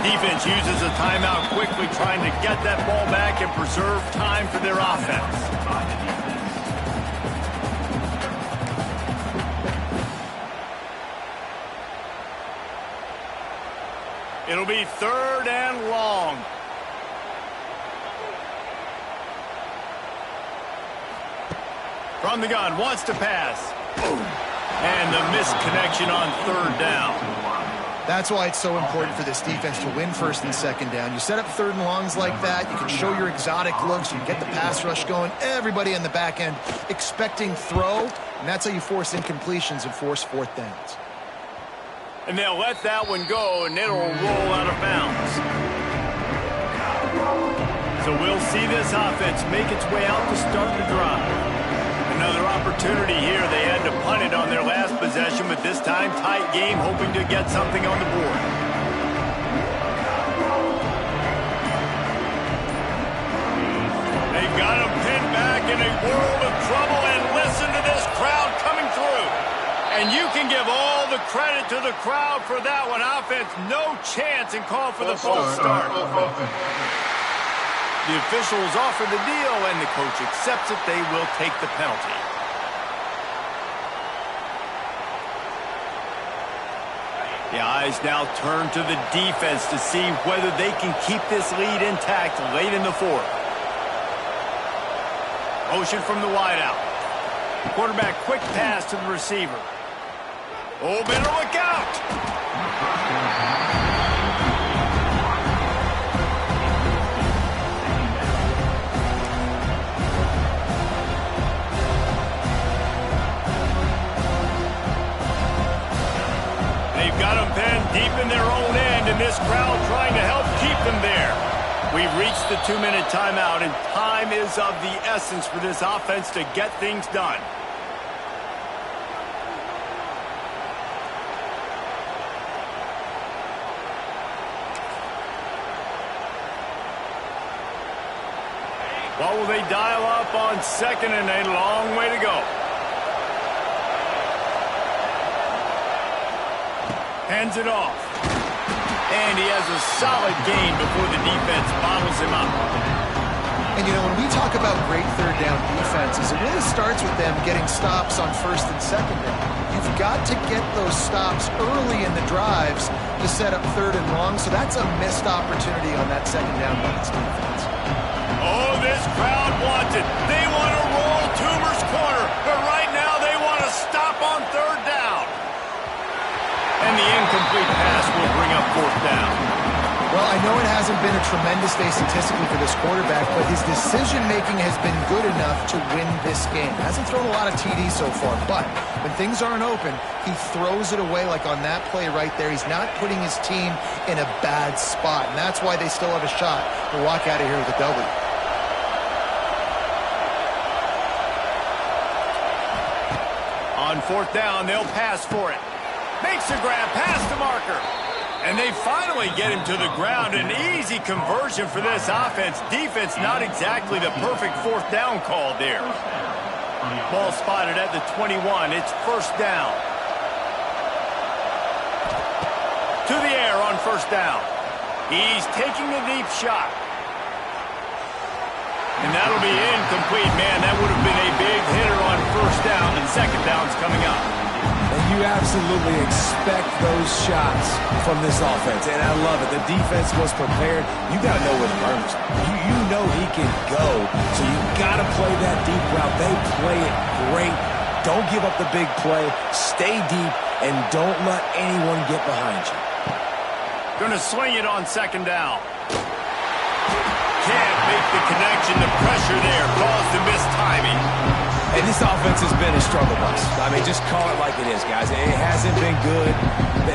Defense uses a timeout quickly, trying to get that ball back and preserve time for their offense. It'll be third and long. From the gun, wants to pass. And the missed connection on third down. That's why it's so important for this defense to win first and second down. You set up third and longs like that, you can show your exotic looks, you get the pass rush going, everybody in the back end expecting throw, and that's how you force incompletions and force fourth downs. And they'll let that one go, and it'll roll out of bounds. So we'll see this offense make its way out to start the drive. Another opportunity here. They had to punt it on their last possession, but this time tight game, hoping to get something on the board. They've got him pinned back in a world of trouble, and listen to this crowd coming through. And you can give all the credit to the crowd for that one. Offense, no chance, and call for the false start. The officials offer the deal, and the coach accepts it. They will take the penalty. The eyes now turn to the defense to see whether they can keep this lead intact late in the fourth. Motion from the wideout. Quarterback, quick pass to the receiver. Oh, better look out! Got them pinned deep in their own end, and this crowd trying to help keep them there. We've reached the 2-minute timeout, and time is of the essence for this offense to get things done. What will they dial up on second and a long way to go? Hands it off. And he has a solid gain before the defense bottles him up. And, you know, when we talk about great third down defenses, it really starts with them getting stops on first and second down. You've got to get those stops early in the drives to set up third and long, so that's a missed opportunity on that second down by this defense. Oh, this crowd wants it. They want to roll Toomer's corner, but right now they want to stop on third down. And the incomplete pass will bring up fourth down. Well, I know it hasn't been a tremendous day statistically for this quarterback, but his decision-making has been good enough to win this game. Hasn't thrown a lot of TDs so far, but when things aren't open, he throws it away like on that play right there. He's not putting his team in a bad spot, and that's why they still have a shot to walk out of here with a W. On fourth down, they'll pass for it. Makes the grab, pass the marker. And they finally get him to the ground. An easy conversion for this offense. Defense not exactly the perfect fourth down call there. Ball spotted at the 21. It's first down. To the air on first down. He's taking a deep shot. And that'll be incomplete. Man, that would have been a big hitter on first down. And second down's coming up. And you absolutely expect those shots from this offense, and I love it. The defense was prepared. You got to know where the burners are. You know he can go, so you got to play that deep route. They play it great. Don't give up the big play. Stay deep, and don't let anyone get behind you. Going to swing it on second down. Can't make the connection. The pressure there caused the missed timing. And this offense has been a struggle bus. I mean, just call it like it is, guys. It hasn't been good,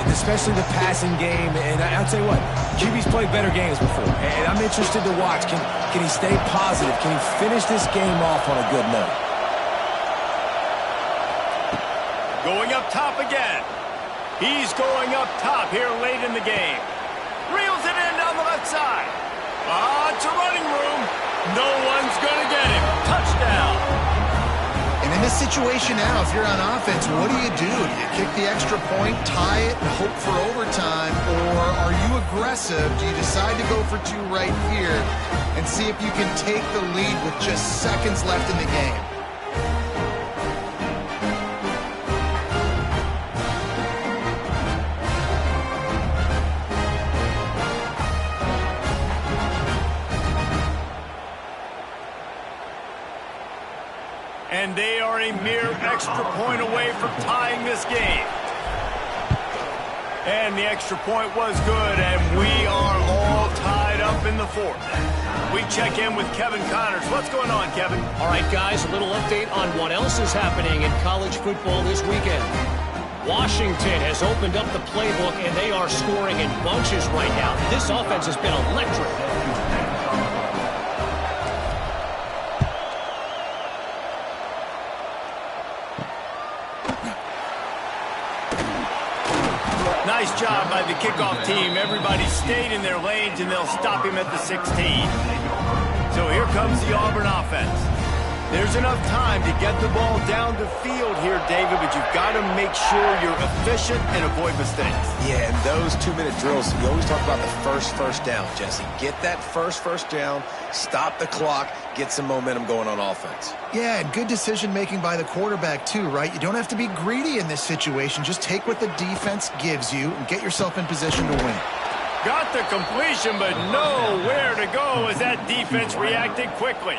especially the passing game. And I'll tell you what, QB's played better games before. And I'm interested to watch. Can he stay positive? Can he finish this game off on a good note? Going up top again. He's going up top here late in the game. Reels it in down the left side. It's a running room. No one's going to get him. Touchdown. And in this situation now, if you're on offense, what do? Do you kick the extra point, tie it, and hope for overtime? Or are you aggressive? Do you decide to go for two right here and see if you can take the lead with just seconds left in the game? And they are a mere extra point away from tying this game. And the extra point was good, and we are all tied up in the fourth. We check in with Kevin Connors. What's going on, Kevin? All right, guys, a little update on what else is happening in college football this weekend. Washington has opened up the playbook, and they are scoring in bunches right now. This offense has been electric. Nice job by the kickoff team. Everybody stayed in their lanes, and they'll stop him at the 16. So here comes the Auburn offense. There's enough time to get the ball down the field here, David, but you've got to make sure you're efficient and avoid mistakes. Yeah, and those 2-minute drills, we always talk about the first down, Jesse. Get that first down, stop the clock, get some momentum going on offense. Yeah, and good decision-making by the quarterback, too, right? You don't have to be greedy in this situation. Just take what the defense gives you and get yourself in position to win. Got the completion, but nowhere to go as that defense reacted quickly.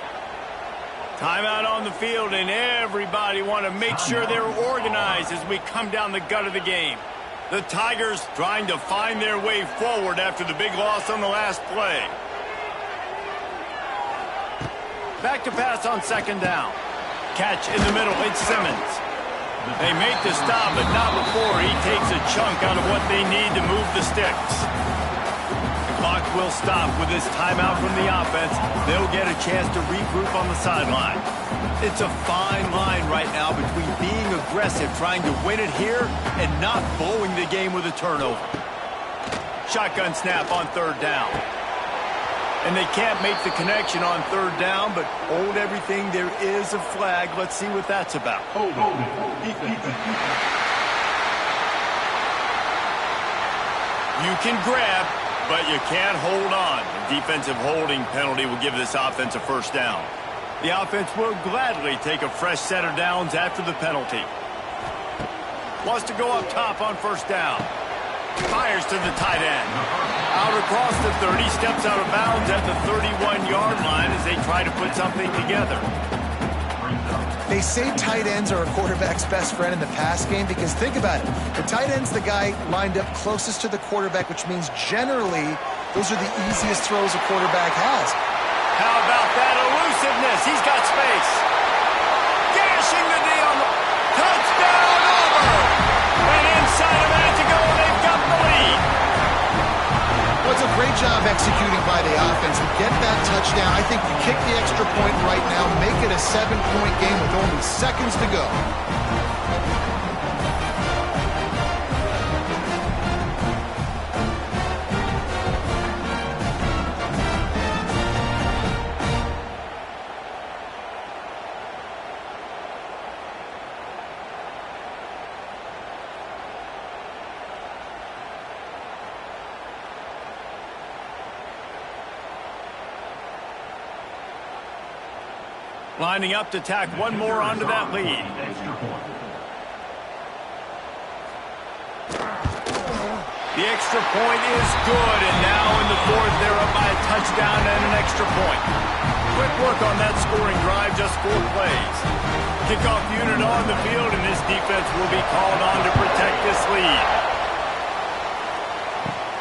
Timeout on the field, and everybody want to make sure they're organized as we come down the gut of the game. The Tigers trying to find their way forward after the big loss on the last play. Back to pass on second down. Catch in the middle, it's Simmons. They make the stop, but not before he takes a chunk out of what they need to move the sticks. Clock will stop with this timeout from the offense. They'll get a chance to regroup on the sideline. It's a fine line right now between being aggressive, trying to win it here, and not blowing the game with a turnover. Shotgun snap on third down. And they can't make the connection on third down, but hold everything. There is a flag. Let's see what that's about. You can grab, but you can't hold on. A defensive holding penalty will give this offense a first down. The offense will gladly take a fresh set of downs after the penalty. Wants to go up top on first down. Fires to the tight end. Out across the 30, steps out of bounds at the 31-yard line as they try to put something together. They say tight ends are a quarterback's best friend in the pass game because think about it. The tight end's the guy lined up closest to the quarterback, which means generally those are the easiest throws a quarterback has. How about that elusiveness? He's got space. Gashing the D on the touchdown over. And inside a minute to go, they've got the lead. Well, it's a great job executing by the offense. We get that touchdown. I think you kick the extra point right now, make it a 7-point game with only seconds to go. Lining up to tack one more onto that lead. The extra point is good, and now in the fourth, they're up by a touchdown and an extra point. Quick work on that scoring drive, just 4 plays. Kickoff unit on the field, and this defense will be called on to protect this lead.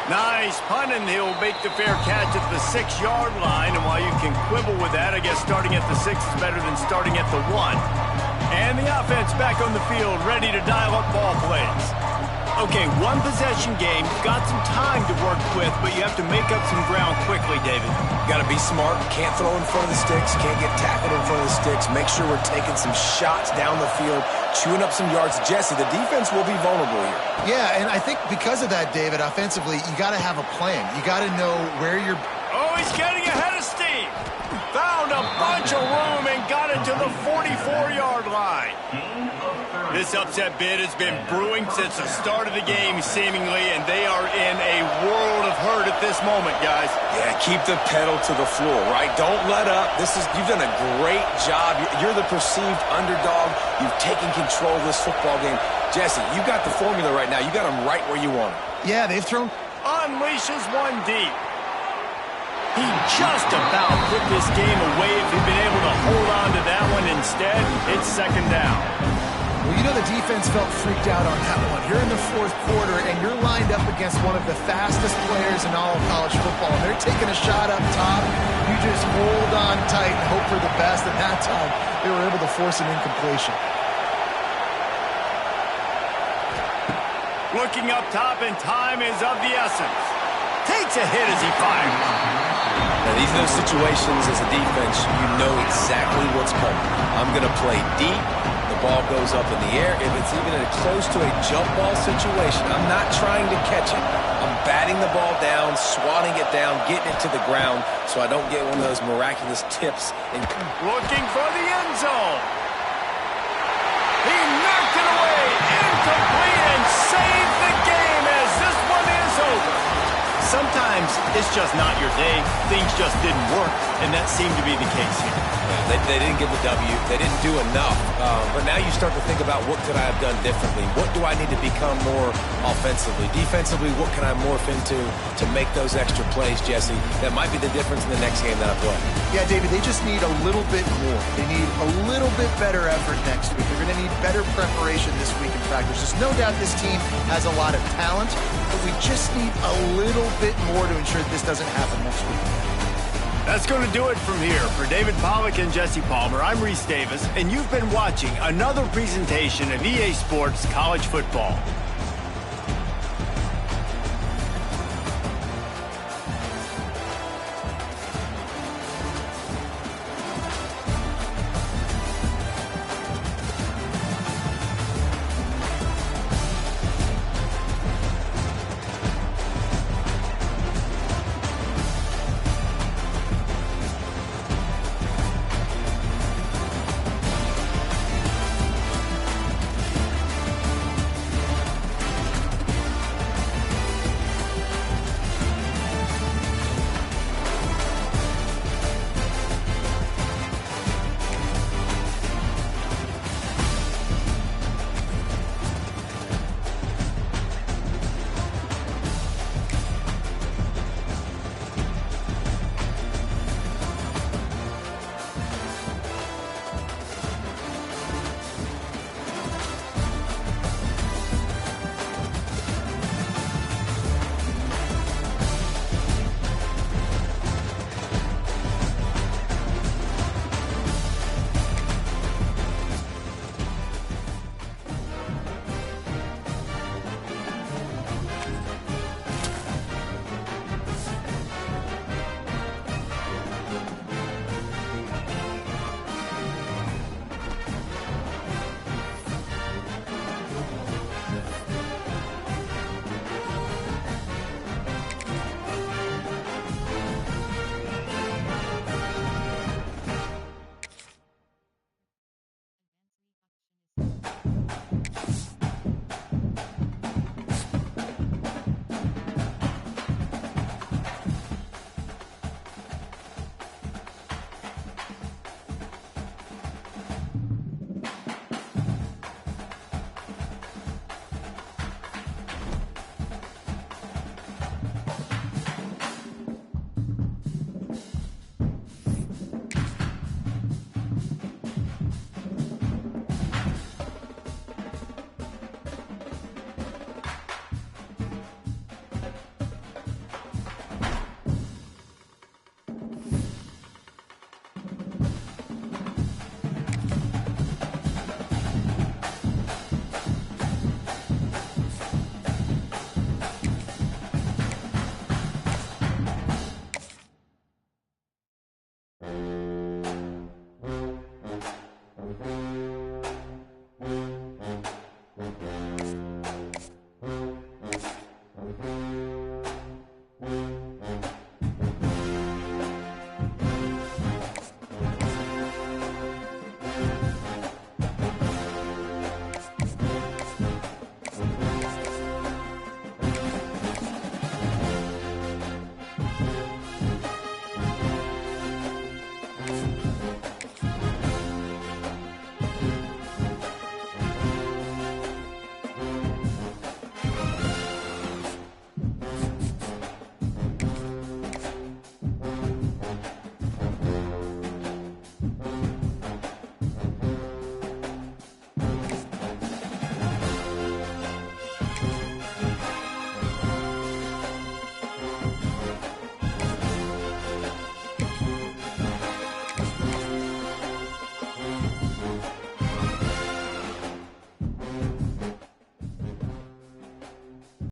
Nice punt, and he'll make the fair catch at the 6-yard line. And while you can quibble with that, I guess starting at the 6 is better than starting at the 1. And the offense back on the field, ready to dial up ball plays. Okay, one possession game, got some time to work with, but you have to make up some ground quickly, David. Got to be smart. Can't throw in front of the sticks. Can't get tackled in front of the sticks. Make sure we're taking some shots down the field, chewing up some yards. Jesse, the defense will be vulnerable here. Yeah, and I think because of that, David, offensively, you got to have a plan. You got to know where you're... Oh, he's getting ahead of steam. Found a bunch of room and got it to the 44-yard line. This upset bid has been brewing since the start of the game, seemingly, and they are in a world of hurt at this moment, guys. Yeah, keep the pedal to the floor, right? Don't let up. You've done a great job. You're the perceived underdog. You've taken control of this football game. Jesse, you got the formula right now. You got them right where you want them. Yeah, they've thrown... Unleashes one deep. He just about put this game away if he'd been able to hold on to that one. Instead, it's second down. Well, you know the defense felt freaked out on that one. You're in the fourth quarter, and you're lined up against one of the fastest players in all of college football. They're taking a shot up top. You just hold on tight and hope for the best. And that time, they were able to force an incompletion. Looking up top, and time is of the essence. Takes a hit as he fires. Now, these are those situations as a defense, you know exactly what's coming. I'm going to play deep. The ball goes up in the air. If it's even close to a jump ball situation, I'm not trying to catch it. I'm batting the ball down, swatting it down, getting it to the ground so I don't get one of those miraculous tips. Looking for the end zone. He knocked it away. Incomplete and saved the game as this one is over. Sometimes it's just not your day. Things just didn't work, and that seemed to be the case here. Yeah, they didn't get the W. They didn't do enough. But now you start to think about what could I have done differently? What do I need to become more offensively? Defensively, what can I morph into to make those extra plays, Jesse? That might be the difference in the next game that I play. Yeah, David, they just need a little bit more. They need a little bit better effort next week. They're going to need better preparation this week in practice. There's no doubt this team has a lot of talent, but we just need a little bit more to ensure that this doesn't happen next week. That's going to do it from here. For David Pollack and Jesse Palmer, I'm Reese Davis, and you've been watching another presentation of EA Sports College Football.